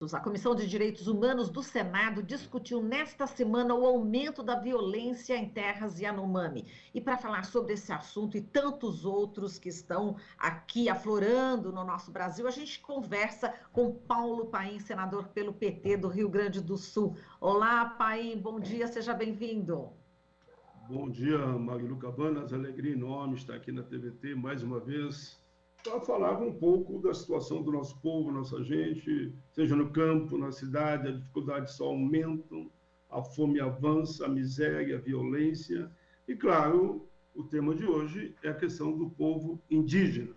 A Comissão de Direitos Humanos do Senado discutiu nesta semana o aumento da violência em terras Yanomami. E para falar sobre esse assunto e tantos outros que estão aqui aflorando no nosso Brasil, a gente conversa com Paulo Paim, senador pelo PT do Rio Grande do Sul. Olá, Paim, bom dia, seja bem-vindo. Bom dia, Marilu Cabanas, alegria enorme estar aqui na TVT mais uma vez para falar um pouco da situação do nosso povo, nossa gente, seja no campo, na cidade, as dificuldades só aumentam, a fome avança, a miséria, a violência. E, claro, o tema de hoje é a questão do povo indígena,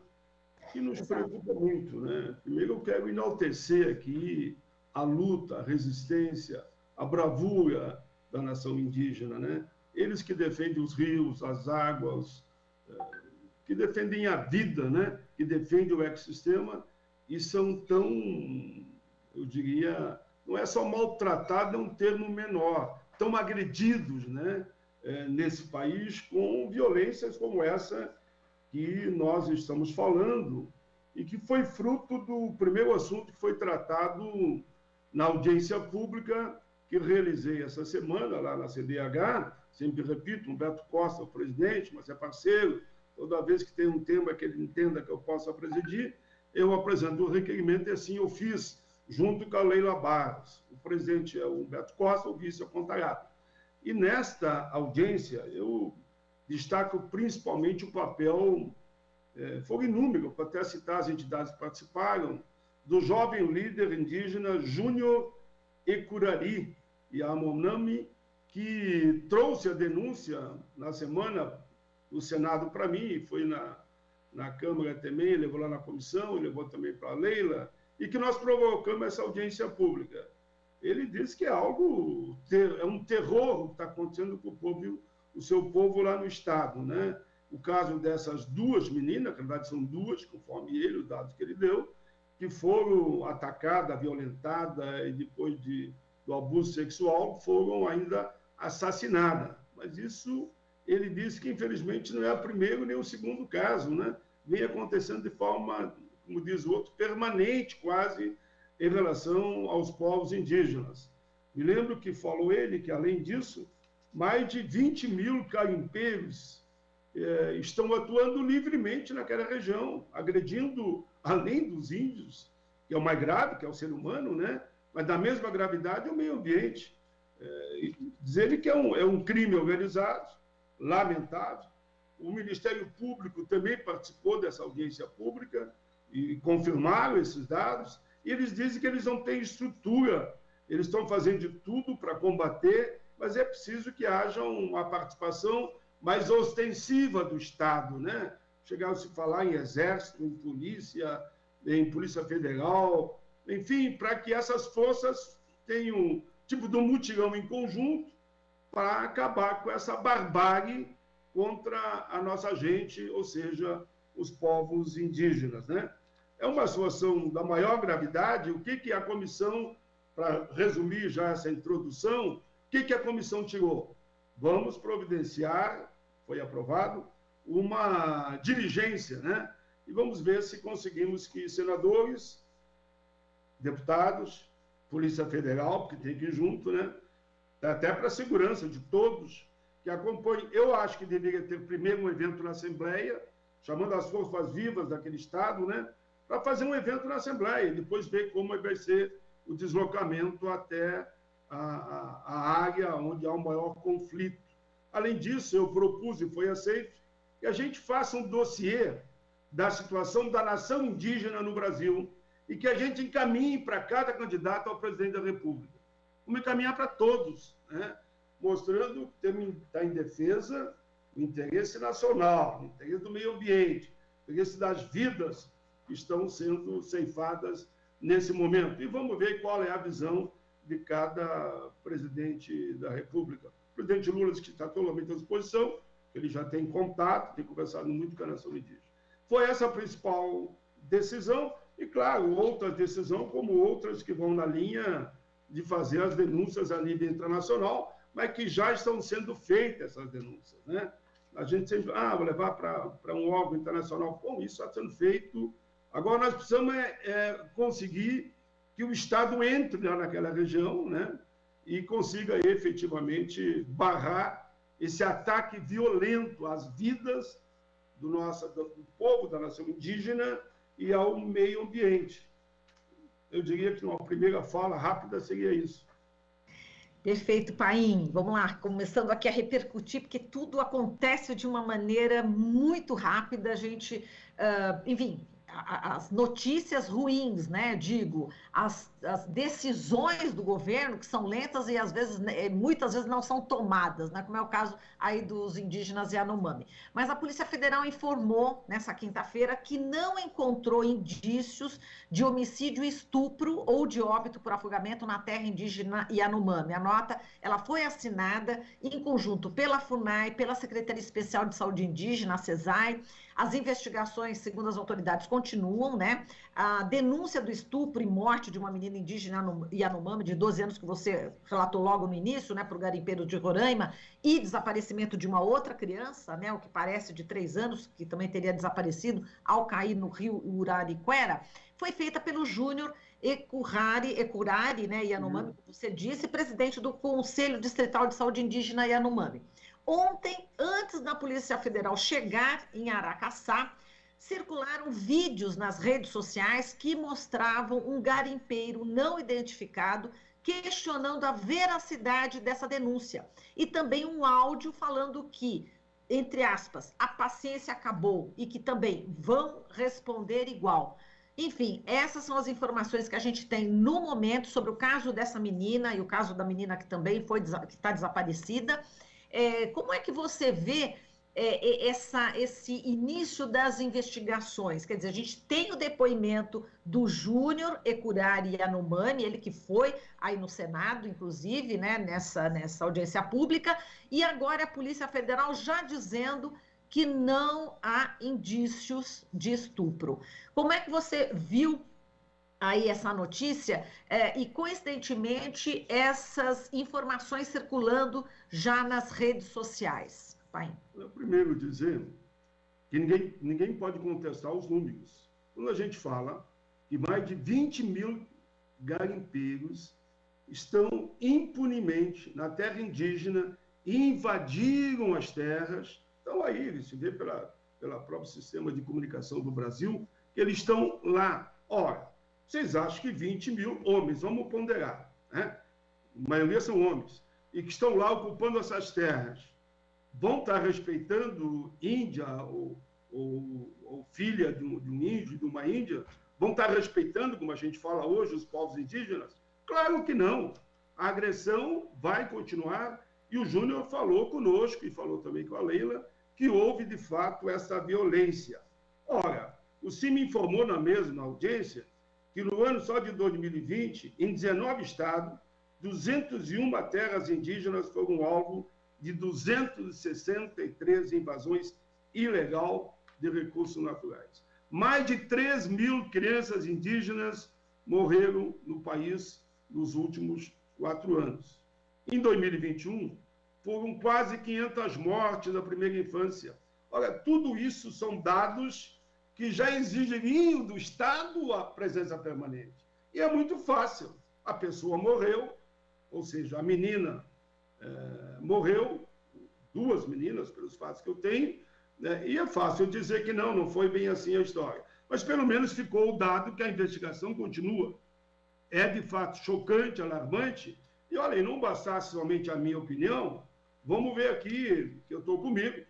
que nos preocupa muito, né? Primeiro eu quero enaltecer aqui a luta, a resistência, a bravura da nação indígena, né? Eles que defendem os rios, as águas, que defendem a vida, né? Que defendem o ecossistema e são tão, eu diria, não é só maltratados, é um termo menor, tão agredidos, né? Nesse país com violências como essa que nós estamos falando e que foi fruto do primeiro assunto que foi tratado na audiência pública que realizei essa semana lá na CDH. Sempre repito, Humberto Costa, o presidente, mas é parceiro. Toda vez que tem um tema que ele entenda que eu possa presidir, eu apresento o requerimento e assim eu fiz, junto com a Leila Barros. O presidente é o Humberto Costa, o vice é o Contarato. E nesta audiência, eu destaco principalmente o papel, foram inúmeros, para até citar as entidades que participaram, do jovem líder indígena Júnior Ecurari Yamonami, que trouxe a denúncia na semana do Senado para mim, foi na Câmara também, levou lá na comissão, levou também para a Leila, e que nós provocamos essa audiência pública. Ele disse que é algo, é um terror o que está acontecendo com o seu povo lá no Estado, né? O caso dessas duas meninas, na verdade são duas, conforme ele, os dados que ele deu, que foram atacadas, violentadas e depois do abuso sexual foram ainda assassinadas. Mas isso, ele disse que infelizmente não é o primeiro nem o segundo caso, né? Vem acontecendo de forma, como diz o outro, permanente quase em relação aos povos indígenas. Me lembro que falou ele que, além disso, mais de 20 mil carimpeiros estão atuando livremente naquela região, agredindo, além dos índios, que é o mais grave, que é o ser humano, né? Mas da mesma gravidade é o meio ambiente. Dizer que é um crime organizado, lamentável. O Ministério Público também participou dessa audiência pública e confirmaram esses dados. E eles dizem que eles não têm estrutura, eles estão fazendo de tudo para combater, mas é preciso que haja uma participação mais ostensiva do Estado, né? Chegar a se falar em exército, em polícia federal, enfim, para que essas forças tenham tipo de um mutirão em conjunto para acabar com essa barbárie contra a nossa gente, ou seja, os povos indígenas, né? É uma situação da maior gravidade. O que a comissão, para resumir já essa introdução, o que a comissão tirou? Vamos providenciar, foi aprovado, uma diligência, né? E vamos ver se conseguimos que senadores, deputados, Polícia Federal, porque tem que ir junto, né? Até para a segurança de todos que acompanhem. Eu acho que deveria ter primeiro um evento na Assembleia, chamando as forças vivas daquele Estado, né? Para fazer um evento na Assembleia e depois ver como vai ser o deslocamento até a área onde há o maior conflito. Além disso, eu propus e foi aceito que a gente faça um dossiê da situação da nação indígena no Brasil e que a gente encaminhe para cada candidato ao presidente da República. Vamos encaminhar para todos, né? Mostrando que está em defesa do interesse nacional, do interesse do meio ambiente, do interesse das vidas que estão sendo ceifadas nesse momento. E vamos ver qual é a visão de cada presidente da República. O presidente Lula diz que está totalmente à disposição, ele já tem contato, tem conversado muito com a nação indígena. Foi essa a principal decisão, e claro, outras decisões, como outras que vão na linha de fazer as denúncias a nível internacional, mas que já estão sendo feitas essas denúncias, né? A gente sempre, vou levar para um órgão internacional. Bom, isso está sendo feito. Agora nós precisamos conseguir que o Estado entre lá naquela região, né, e consiga efetivamente barrar esse ataque violento às vidas do povo, da nação indígena e ao meio ambiente. Eu diria que uma primeira fala rápida seria isso. Perfeito, Paim. Vamos lá, começando aqui a repercutir, porque tudo acontece de uma maneira muito rápida, a gente, enfim, as notícias ruins, né? Digo, as decisões do governo que são lentas e às vezes, muitas vezes não são tomadas, né? Como é o caso aí dos indígenas Yanomami. Mas a Polícia Federal informou nessa quinta-feira que não encontrou indícios de homicídio e estupro ou de óbito por afogamento na terra indígena Yanomami. A nota, ela foi assinada em conjunto pela FUNAI, pela Secretaria Especial de Saúde Indígena, a CESAI. As investigações, segundo as autoridades, continuam, né? A denúncia do estupro e morte de uma menina indígena Yanomami de 12 anos, que você relatou logo no início, né, para o garimpeiro de Roraima, e desaparecimento de uma outra criança, né, o que parece de 3 anos, que também teria desaparecido ao cair no rio Urariquera, foi feita pelo Júnior Ecurari, né, Yanomami, como você disse, presidente do Conselho Distrital de Saúde Indígena Yanomami. Ontem, antes da Polícia Federal chegar em Araçá, circularam vídeos nas redes sociais que mostravam um garimpeiro não identificado questionando a veracidade dessa denúncia. E também um áudio falando que, entre aspas, a paciência acabou e que também vão responder igual. Enfim, essas são as informações que a gente tem no momento sobre o caso dessa menina e o caso da menina que também que está desaparecida. Como é que você vê esse início das investigações? Quer dizer, a gente tem o depoimento do Júnior Ecurari Yanomami, ele que foi aí no Senado, inclusive, né, nessa audiência pública, e agora a Polícia Federal já dizendo que não há indícios de estupro. Como é que você viu aí essa notícia e, coincidentemente, essas informações circulando já nas redes sociais? Pai. Eu primeiro dizer que ninguém pode contestar os números. Quando a gente fala que mais de 20 mil garimpeiros estão impunemente na terra indígena e invadiram as terras, então aí se vê pela próprio sistema de comunicação do Brasil que eles estão lá. Ora, vocês acham que 20 mil homens, vamos ponderar, né? A maioria são homens, e que estão lá ocupando essas terras, vão estar respeitando índia ou filha de um índio, de uma índia? Vão estar respeitando, como a gente fala hoje, os povos indígenas? Claro que não. A agressão vai continuar, e o Júnior falou conosco, e falou também com a Leila, que houve, de fato, essa violência. Ora, o CIM informou na mesma audiência que no ano só de 2020, em 19 estados, 201 terras indígenas foram alvo de 263 invasões ilegais de recursos naturais. Mais de 3 mil crianças indígenas morreram no país nos últimos 4 anos. Em 2021, foram quase 500 mortes na primeira infância. Olha, tudo isso são dados que já exigiriam do Estado a presença permanente. E é muito fácil. A pessoa morreu, ou seja, a menina morreu, 2 meninas, pelos fatos que eu tenho, né? E é fácil dizer que não foi bem assim a história. Mas pelo menos ficou o dado que a investigação continua. É de fato chocante, alarmante, e olha, e não bastasse somente a minha opinião, vamos ver aqui, que eu estou comigo,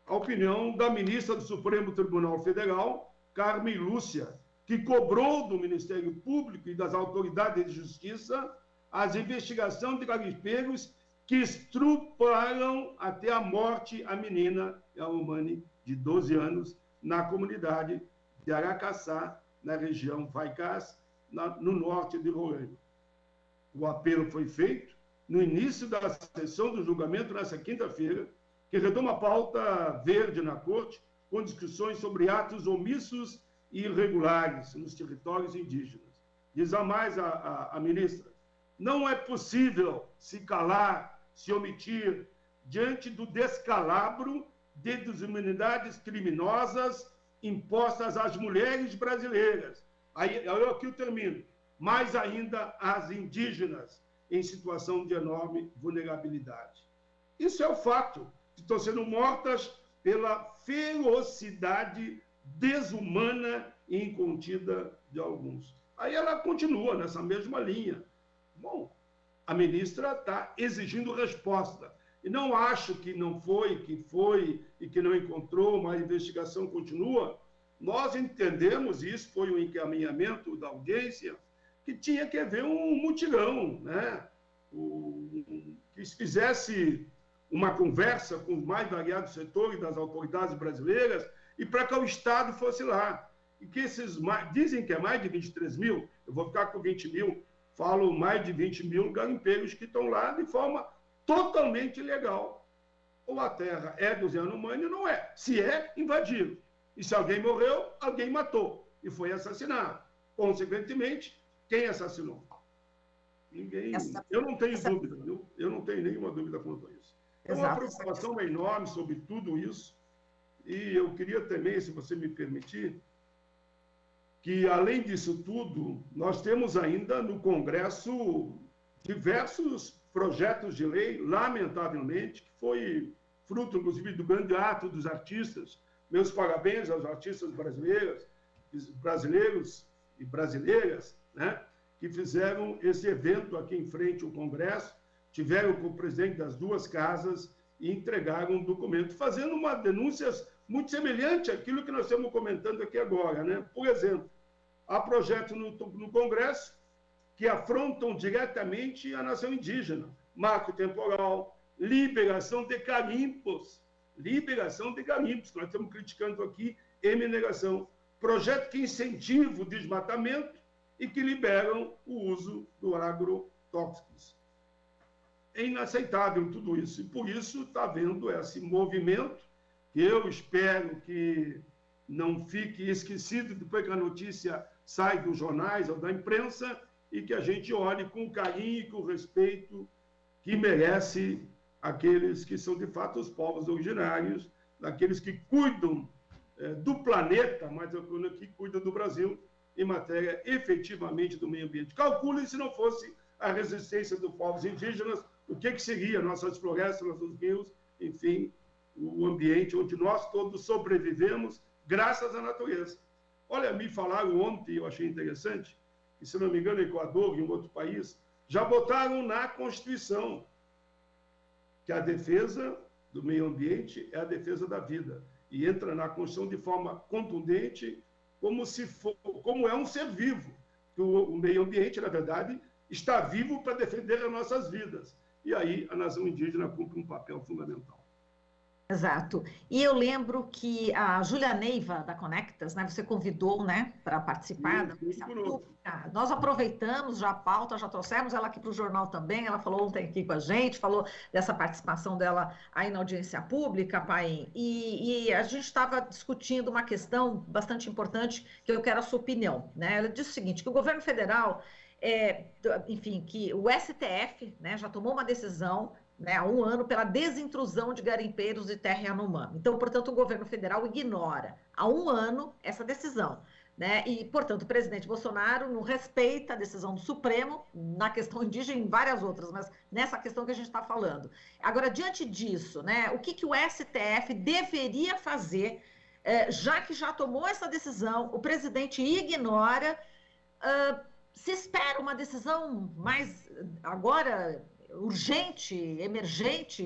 a opinião da ministra do Supremo Tribunal Federal, Carmen Lúcia, que cobrou do Ministério Público e das autoridades de justiça as investigações de garimpeiros que estupraram até a morte a menina Yanomami, de 12 anos, na comunidade de Araçá, na região Vaicás, no norte de Roraima. O apelo foi feito no início da sessão do julgamento, nessa quinta-feira, que retoma a pauta verde na Corte, com discussões sobre atos omissos e irregulares nos territórios indígenas. Diz a mais a ministra: não é possível se calar, se omitir, diante do descalabro de desumaniedades criminosas impostas às mulheres brasileiras. Aí aqui eu termino. mais ainda as indígenas, em situação de enorme vulnerabilidade. Isso é o fato, que estão sendo mortas pela ferocidade desumana e incontida de alguns. Aí ela continua nessa mesma linha. Bom, a ministra está exigindo resposta. E não acho que não foi, que foi e que não encontrou, mas a investigação continua. Nós entendemos, e isso foi um encaminhamento da audiência, que tinha que haver um mutirão, né? Que se fizesse uma conversa com os mais variados setores das autoridades brasileiras e para que o Estado fosse lá. E que esses, dizem que é mais de 23 mil, eu vou ficar com 20 mil, falo mais de 20 mil garimpeiros que estão lá de forma totalmente ilegal. Ou a terra é dos Yanomami ou não é. Se é, invadiram. E se alguém morreu, alguém matou e foi assassinado. Consequentemente, quem assassinou? Ninguém. Eu não tenho dúvida, viu? Eu não tenho nenhuma dúvida quanto a isso. Então, uma preocupação enorme sobre tudo isso. E eu queria também, se você me permitir, que, além disso tudo, nós temos ainda no Congresso diversos projetos de lei, lamentavelmente, que foi fruto, inclusive, do grande ato dos artistas. Meus parabéns aos artistas brasileiros e brasileiras, né, que fizeram esse evento aqui em frente ao Congresso, tiveram com o presidente das duas casas e entregaram um documento, fazendo uma denúncia muito semelhante àquilo que nós estamos comentando aqui agora, né? Por exemplo, há projetos no Congresso que afrontam diretamente a nação indígena, marco temporal, liberação de garimpos, que nós estamos criticando aqui, e mineração, projeto que incentiva o desmatamento e que liberam o uso do agrotóxicos. É inaceitável tudo isso, e por isso está havendo esse movimento, que eu espero que não fique esquecido depois que a notícia sai dos jornais ou da imprensa, e que a gente olhe com o carinho e com o respeito que merece aqueles que são, de fato, os povos originários, daqueles que cuidam do planeta, mas que cuidam do Brasil em matéria, efetivamente, do meio ambiente. Calculem se não fosse a resistência dos povos indígenas, o que seria nossas florestas, nossos rios, enfim, o ambiente onde nós todos sobrevivemos graças à natureza. Olha, me falaram ontem, eu achei interessante, que, se não me engano, Equador e um outro país já botaram na Constituição que a defesa do meio ambiente é a defesa da vida. E entra na Constituição de forma contundente, como é um ser vivo. O meio ambiente, na verdade, está vivo para defender as nossas vidas. E aí a nação indígena cumpre um papel fundamental. Exato. E eu lembro que a Júlia Neiva, da Conectas, né, você convidou, né, para participar da audiência pública. Nós aproveitamos já a pauta, já trouxemos ela aqui para o jornal também, ela falou ontem aqui com a gente, falou dessa participação dela aí na audiência pública, Paim, e a gente estava discutindo uma questão bastante importante, que eu quero a sua opinião, né? Ela disse o seguinte, que o governo federal, enfim, que o STF, né, já tomou uma decisão, né, há um ano, pela desintrusão de garimpeiros de terra Yanomami. Então, portanto, o governo federal ignora há um ano essa decisão, né? E, portanto, o presidente Bolsonaro não respeita a decisão do Supremo na questão indígena e em várias outras, mas nessa questão que a gente está falando. Agora, diante disso, né, o que o STF deveria fazer, já que já tomou essa decisão, o presidente ignora, se espera uma decisão mais agora urgente, emergente,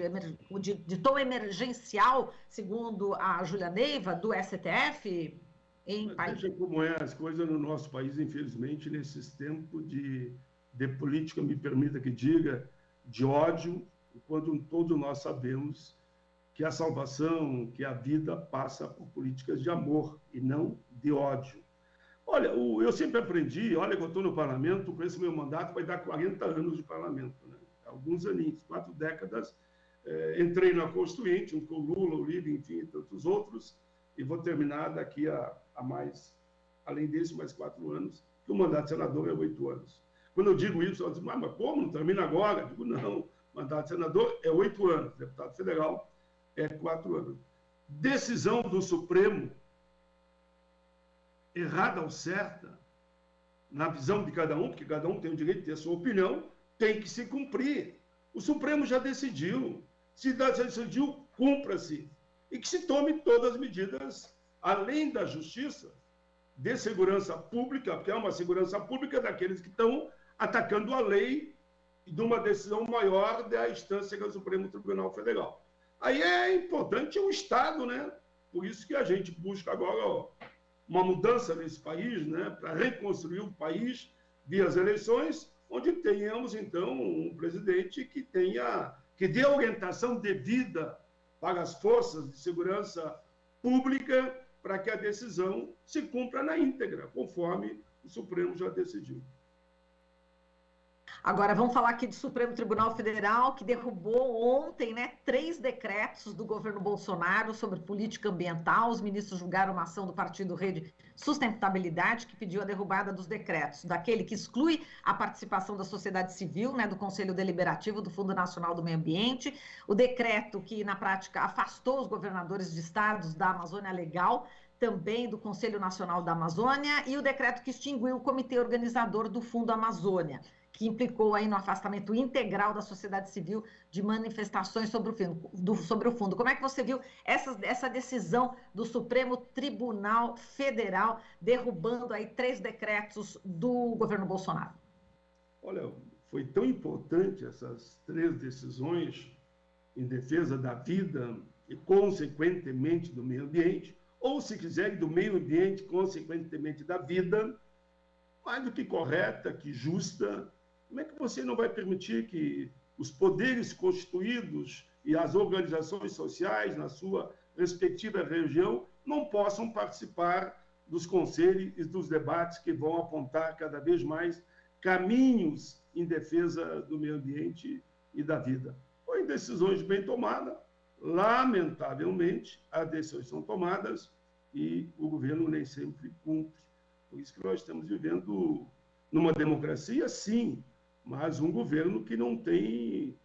de tom emergencial, segundo a Júlia Neiva, do STF? Veja como é as coisas no nosso país, infelizmente, nesses tempos de política, me permita que diga, de ódio, quando todos nós sabemos que a salvação, que a vida passa por políticas de amor e não de ódio. Olha, eu sempre aprendi, olha que eu estou no parlamento, com esse meu mandato vai dar 40 anos de parlamento, né? Alguns aninhos, 4 décadas, entrei na Constituinte, junto com o Lula, o Lívia, enfim, e tantos outros, e vou terminar daqui a mais, além desse, mais 4 anos, que o mandato de senador é 8 anos. Quando eu digo isso, eu digo, mas como, não termina agora? Eu digo, não, mandato de senador é 8 anos, deputado federal é 4 anos. Decisão do Supremo, errada ou certa, na visão de cada um, porque cada um tem o direito de ter a sua opinião, tem que se cumprir. O Supremo já decidiu. Se já decidiu, cumpra-se. E que se tome todas as medidas, além da justiça, de segurança pública, porque é uma segurança pública daqueles que estão atacando a lei de uma decisão maior da instância que é o Supremo Tribunal Federal. Aí é importante o Estado, né? Por isso que a gente busca agora uma mudança nesse país, né? Para reconstruir o país via as eleições, onde tenhamos, então, um presidente que dê orientação devida para as forças de segurança pública para que a decisão se cumpra na íntegra, conforme o Supremo já decidiu. Agora, vamos falar aqui do Supremo Tribunal Federal, que derrubou ontem, né, 3 decretos do governo Bolsonaro sobre política ambiental. Os ministros julgaram uma ação do Partido Rede Sustentabilidade, que pediu a derrubada dos decretos, daquele que exclui a participação da sociedade civil, né, do Conselho Deliberativo do Fundo Nacional do Meio Ambiente, o decreto que, na prática, afastou os governadores de estados da Amazônia Legal, também do Conselho Nacional da Amazônia, e o decreto que extinguiu o comitê organizador do Fundo Amazônia, que implicou aí no afastamento integral da sociedade civil de manifestações sobre o fundo. Como é que você viu essa decisão do Supremo Tribunal Federal derrubando aí 3 decretos do governo Bolsonaro? Olha, foi tão importante essas 3 decisões em defesa da vida e, consequentemente, do meio ambiente, ou, se quiser, do meio ambiente, consequentemente, da vida, mais do que correta, que justa. Como é que você não vai permitir que os poderes constituídos e as organizações sociais, na sua respectiva região, não possam participar dos conselhos e dos debates que vão apontar cada vez mais caminhos em defesa do meio ambiente e da vida? Foi decisões bem tomadas. Lamentavelmente, as decisões são tomadas e o governo nem sempre cumpre. Por isso que nós estamos vivendo numa democracia, sim, mas um governo que não tem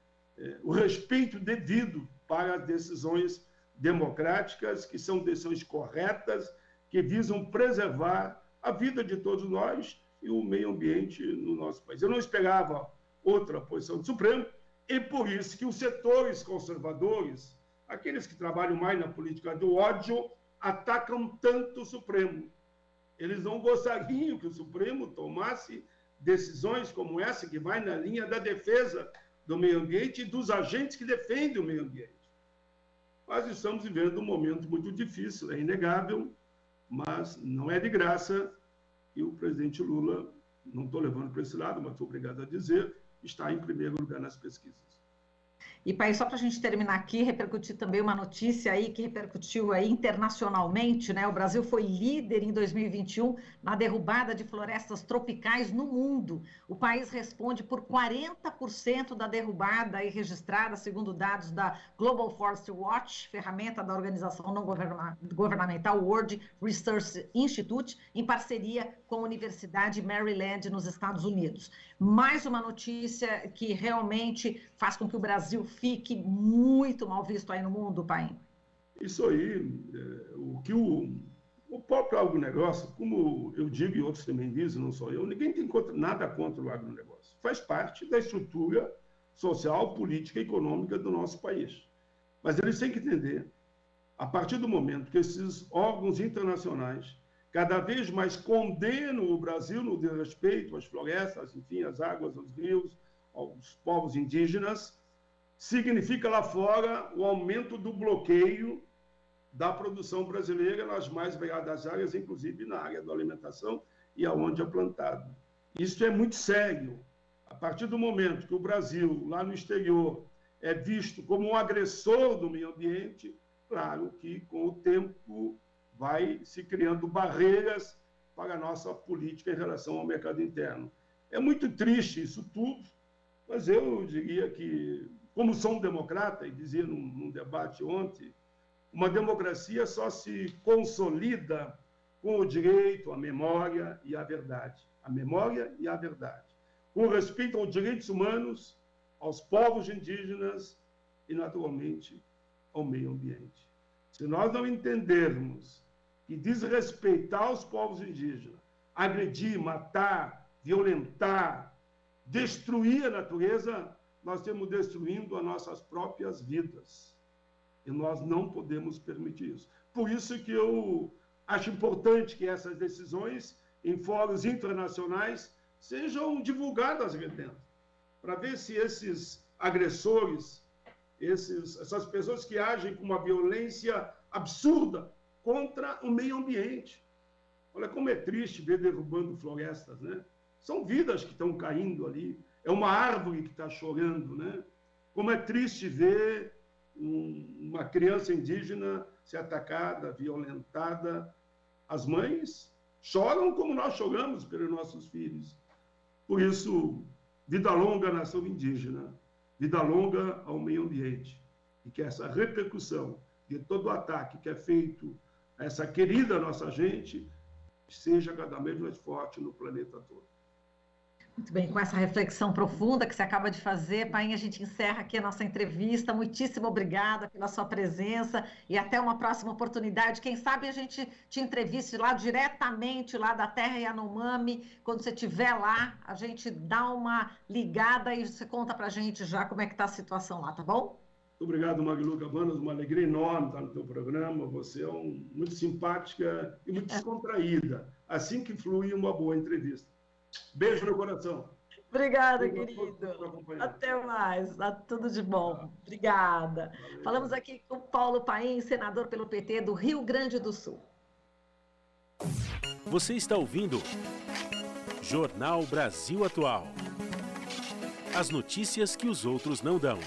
o respeito devido para as decisões democráticas, que são decisões corretas, que visam preservar a vida de todos nós e o meio ambiente no nosso país. Eu não esperava outra posição do Supremo, e por isso que os setores conservadores, aqueles que trabalham mais na política do ódio, atacam tanto o Supremo. Eles não gostariam que o Supremo tomasse decisões como essa, que vai na linha da defesa do meio ambiente e dos agentes que defendem o meio ambiente. Mas estamos vivendo um momento muito difícil, é inegável, mas não é de graça, e o presidente Lula, não estou levando para esse lado, mas estou obrigado a dizer, está em primeiro lugar nas pesquisas. E, pai, só para a gente terminar aqui, repercutir também uma notícia aí que repercutiu aí internacionalmente, né? O Brasil foi líder em 2021 na derrubada de florestas tropicais no mundo. O país responde por 40% da derrubada aí registrada, segundo dados da Global Forest Watch, ferramenta da organização não governamental World Research Institute, em parceria com a Universidade Maryland, nos Estados Unidos. Mais uma notícia que realmente faz com que o Brasil fique muito mal visto aí no mundo, pai. Isso aí, o que o próprio agronegócio, como eu digo e outros também dizem, não sou eu, ninguém tem nada contra o agronegócio. Faz parte da estrutura social, política e econômica do nosso país. Mas eles têm que entender, a partir do momento que esses órgãos internacionais cada vez mais condenam o Brasil no respeito às florestas, enfim, às águas, aos rios, aos povos indígenas, significa lá fora o aumento do bloqueio da produção brasileira nas mais variadas áreas, inclusive na área da alimentação e aonde é plantado. Isso é muito sério. A partir do momento que o Brasil, lá no exterior, é visto como um agressor do meio ambiente, claro que, com o tempo, vai se criando barreiras para a nossa política em relação ao mercado interno. É muito triste isso tudo, mas eu diria que, como sou um democrata, e dizia num debate ontem, uma democracia só se consolida com o direito à memória e à verdade. A memória e a verdade. Com respeito aos direitos humanos, aos povos indígenas e, naturalmente, ao meio ambiente. Se nós não entendermos que desrespeitar os povos indígenas, agredir, matar, violentar, destruir a natureza, nós estamos destruindo as nossas próprias vidas. E nós não podemos permitir isso. Por isso que eu acho importante que essas decisões, em fóruns internacionais, sejam divulgadas aqui dentro, para ver se esses agressores, essas pessoas que agem com uma violência absurda contra o meio ambiente. Olha como é triste ver derrubando florestas, né? São vidas que estão caindo ali, é uma árvore que está chorando, né? Como é triste ver uma criança indígena ser atacada, violentada. As mães choram como nós choramos pelos nossos filhos. Por isso, vida longa à nação indígena, vida longa ao meio ambiente. E que essa repercussão de todo o ataque que é feito a essa querida nossa gente seja cada vez mais forte no planeta todo. Muito bem, com essa reflexão profunda que você acaba de fazer, Painha, a gente encerra aqui a nossa entrevista. Muitíssimo obrigada pela sua presença e até uma próxima oportunidade. Quem sabe a gente te entreviste lá diretamente lá da terra Yanomami. Quando você estiver lá, a gente dá uma ligada e você conta pra gente já como é que está a situação lá, tá bom? Muito obrigado, Marilu Cabanas, uma alegria enorme estar no teu programa. Você é muito simpática e muito descontraída. Assim que flui uma boa entrevista. Beijo no coração. Obrigada, querido. Até mais. Tudo de bom. Obrigada. Valeu. Falamos aqui com Paulo Paim, senador pelo PT do Rio Grande do Sul. Você está ouvindo Jornal Brasil Atual. As notícias que os outros não dão.